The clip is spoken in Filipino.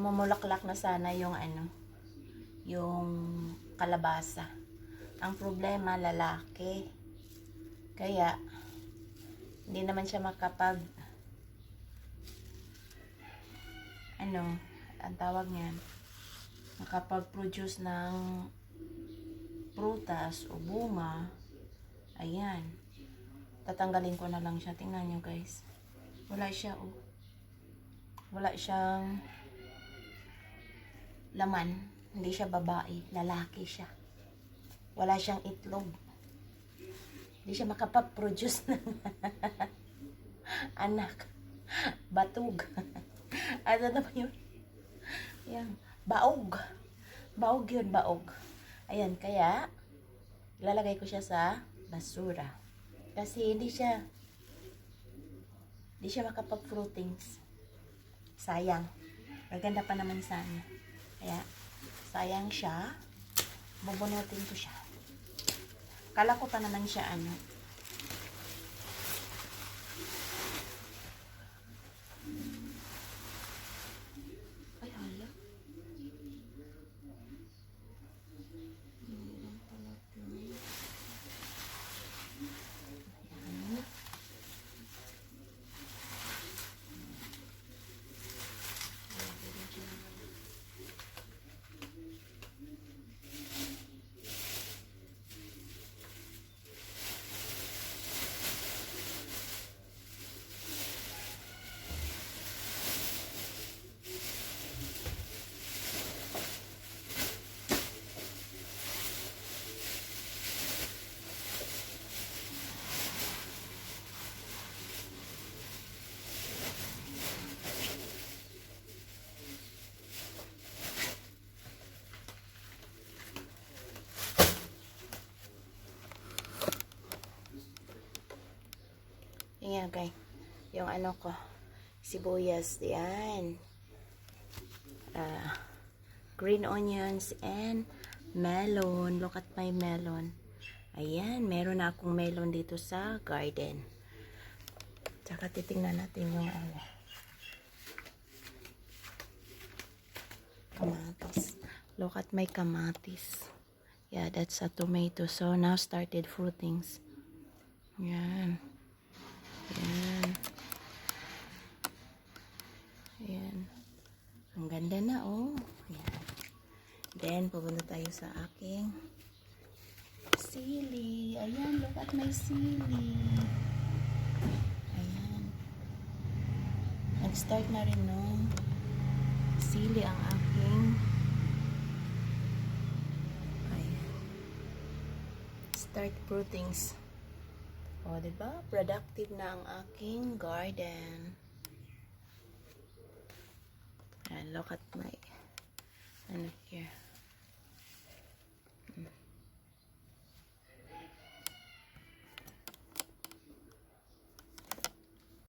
namumulaklak na sana yung yung kalabasa. Ang problema, lalaki. Kaya, hindi naman siya makapag, ang tawag niyan, makapag-produce ng prutas o bunga. Ayan. Tatanggalin ko na lang siya. Tingnan nyo guys. Wala siya, oh. Wala siyang laman. Hindi siya babae. Lalaki siya. Wala siyang itlog. Hindi siya makapag-produce ng anak. Batug. Ano na ba yun? Ayan. Baog. Baog yun, baog. Ayan, kaya ilalagay ko siya sa basura. Kasi hindi siya makapag-fruitings. Sayang. Maganda pa naman sana. Kaya, sayang siya. Bubunutin ko siya. Kala ko pa naman siya ay, hala. Yan okay. Yung ko, sibuyas, yan. Green onions and melon. Look at my melon. Ayan, meron na akong melon dito sa garden. Tsaka titingnan natin yung kamatis. Look at my kamatis. Yeah, that's a tomato. So now started fruitings. Yan. Ayan. Ayan. Ang ganda na, oh. Ayan. Then, pupunta tayo sa aking sili. Ayan, look at my sili. Ayan. Nag-start na rin, no? Sili ang aking. Ayan. Start fruitings. O, diba? Productive na ang aking garden. And look at my,